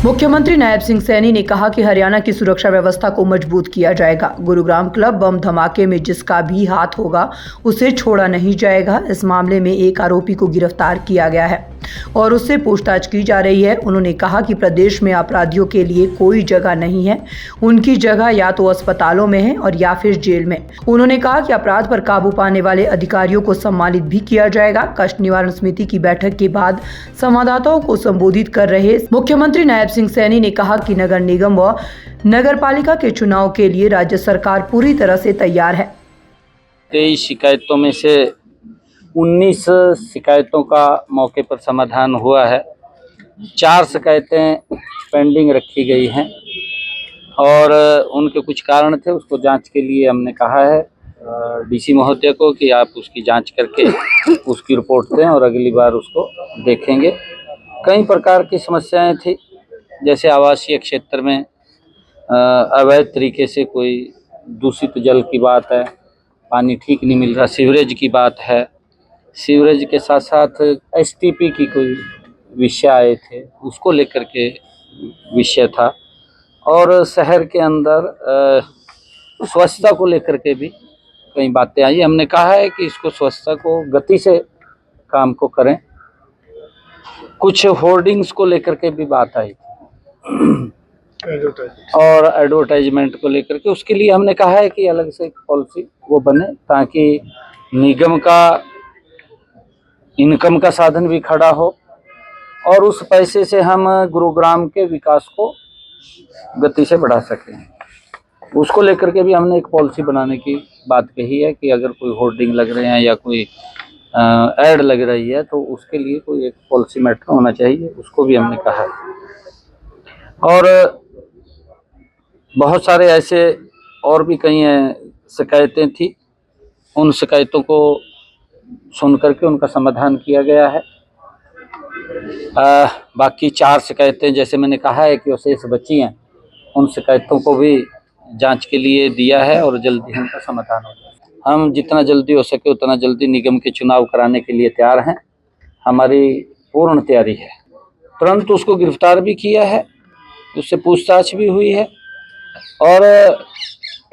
मुख्यमंत्री नायब सिंह सैनी ने कहा कि हरियाणा की सुरक्षा व्यवस्था को मजबूत किया जाएगा। गुरुग्राम क्लब बम धमाके में जिसका भी हाथ होगा उसे छोड़ा नहीं जाएगा। इस मामले में एक आरोपी को गिरफ्तार किया गया है और उससे पूछताछ की जा रही है। उन्होंने कहा कि प्रदेश में अपराधियों के लिए कोई जगह नहीं है, उनकी जगह या तो अस्पतालों में है और या फिर जेल में। उन्होंने कहा कि अपराध पर काबू पाने वाले अधिकारियों को सम्मानित भी किया जाएगा। कष्ट निवारण समिति की बैठक के बाद संवाददाताओं को संबोधित कर रहे मुख्यमंत्री नायब सिंह सैनी ने कहा कि नगर निगम व नगर पालिका के चुनाव के लिए राज्य सरकार पूरी तरह से तैयार है। 23 शिकायतों में से 19 शिकायतों का मौके पर समाधान हुआ है। 4 शिकायतें पेंडिंग रखी गई हैं और उनके कुछ कारण थे, उसको जांच के लिए हमने कहा है डीसी महोदय को कि आप उसकी जांच करके उसकी रिपोर्ट दें और अगली बार उसको देखेंगे। कई प्रकार की समस्याएं थी, जैसे आवासीय क्षेत्र में अवैध तरीके से कोई दूषित जल की बात है, पानी ठीक नहीं मिल रहा, सीवरेज की बात है, सीवरेज के साथ साथ एसटीपी की कोई विषय आए थे, उसको लेकर के विषय था और शहर के अंदर स्वच्छता को लेकर के भी कई बातें आई। हमने कहा है कि इसको स्वच्छता को गति से काम को करें। कुछ होर्डिंग्स को लेकर के भी बात आई और एडवर्टाइजमेंट को लेकर के, उसके लिए हमने कहा है कि अलग से पॉलिसी वो बने ताकि निगम का इनकम का साधन भी खड़ा हो और उस पैसे से हम गुरुग्राम के विकास को गति से बढ़ा सकें। उसको लेकर के भी हमने एक पॉलिसी बनाने की बात कही है कि अगर कोई होर्डिंग लग रहे हैं या कोई एड लग रही है तो उसके लिए कोई एक पॉलिसी मैटर होना चाहिए, उसको भी हमने कहा है। और बहुत सारे ऐसे और भी कई शिकायतें थी, उन शिकायतों को सुन करके उनका समाधान किया गया है। बाकी 4 शिकायतें जैसे मैंने कहा है कि वो शेष बची हैं, उन शिकायतों को भी जांच के लिए दिया है और जल्दी उनका समाधान हो जाए। हम जितना जल्दी हो सके उतना जल्दी निगम के चुनाव कराने के लिए तैयार हैं, हमारी पूर्ण तैयारी है। तुरंत उसको गिरफ्तार भी किया है, उससे पूछताछ भी हुई है और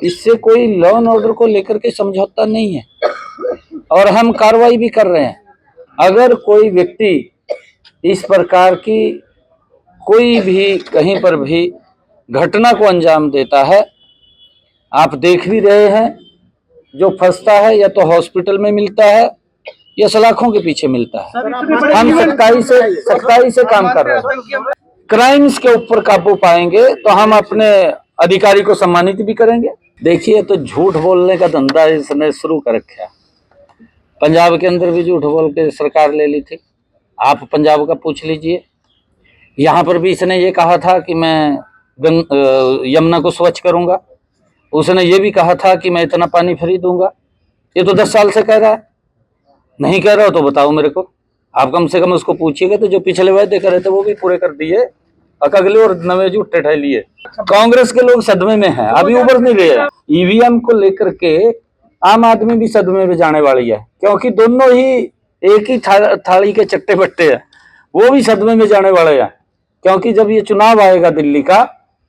इससे कोई लॉ एंड ऑर्डर को लेकर के समझौता नहीं है और हम कार्रवाई भी कर रहे हैं। अगर कोई व्यक्ति इस प्रकार की कोई भी कहीं पर भी घटना को अंजाम देता है, आप देख भी रहे हैं, जो फंसता है या तो हॉस्पिटल में मिलता है या सलाखों के पीछे मिलता है। हम सख्ताई से काम कर रहे हैं। क्राइम्स के ऊपर काबू पाएंगे तो हम अपने अधिकारी को सम्मानित भी करेंगे। देखिए, तो झूठ बोलने का धंधा इसने शुरू कर रखा है। पंजाब के अंदर भी झूठ बोल के सरकार ले ली थी, आप पंजाब का पूछ लीजिए। यहाँ पर भी इसने ये कहा था कि मैं यमुना को स्वच्छ करूंगा, उसने ये भी कहा था कि मैं इतना पानी फ्री दूंगा। ये तो 10 साल से कह रहा है। नहीं कह रहा हो तो बताओ मेरे को, आप कम से कम उसको पूछिएगा। तो जो पिछले वायदे करे थे वो भी पूरे कर दिए, अगले और नवे झूठे ठह लिए। कांग्रेस के लोग सदमे में हैं, अभी उबर नहीं रहे। ईवीएम को लेकर के आम आदमी भी सदमे में जाने वाली है, क्योंकि दोनों ही एक ही थाली के चट्टे बट्टे हैं। वो भी सदमे में जाने वाले हैं, क्योंकि जब ये चुनाव आएगा दिल्ली का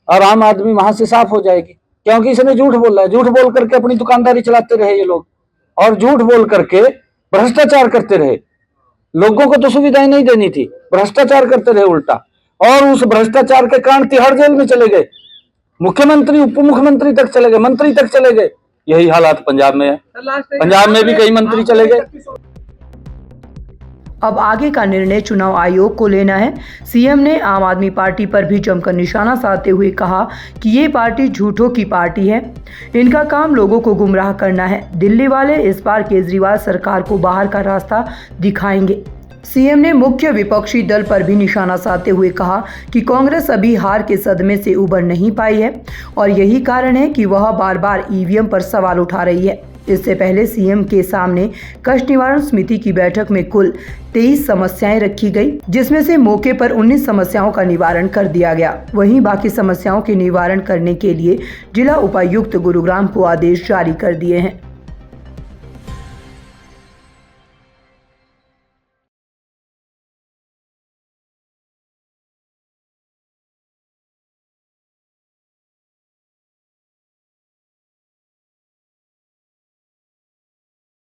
और आम आदमी वहां से साफ हो जाएगी, क्योंकि इसने झूठ बोला है। झूठ बोल करके अपनी दुकानदारी चलाते रहे ये लोग और झूठ बोल करके भ्रष्टाचार करते रहे। लोगों को तो सुविधाएं नहीं देनी थी, भ्रष्टाचार करते रहे उल्टा, और उस भ्रष्टाचार के कारण तिहाड़ जेल में चले गए, मुख्यमंत्री उप मुख्यमंत्री तक चले गए, मंत्री तक चले गए। यही हालात पंजाब में है। पंजाब में भी कई मंत्री चले गए। अब आगे का निर्णय चुनाव आयोग को लेना है। सीएम ने आम आदमी पार्टी पर भी जमकर निशाना साधते हुए कहा कि ये पार्टी झूठों की पार्टी है, इनका काम लोगों को गुमराह करना है। दिल्ली वाले इस बार केजरीवाल सरकार को बाहर का रास्ता दिखाएंगे। सीएम ने मुख्य विपक्षी दल पर भी निशाना साधते हुए कहा कि कांग्रेस अभी हार के सदमे से उबर नहीं पाई है और यही कारण है कि वह बार बार ईवीएम पर सवाल उठा रही है। इससे पहले सीएम के सामने कष्ट निवारण समिति की बैठक में कुल 23 समस्याएं रखी गई, जिसमें से मौके पर 19 समस्याओं का निवारण कर दिया गया। वहीं बाकी समस्याओं के निवारण करने के लिए जिला उपायुक्त गुरुग्राम को आदेश जारी कर दिए हैं।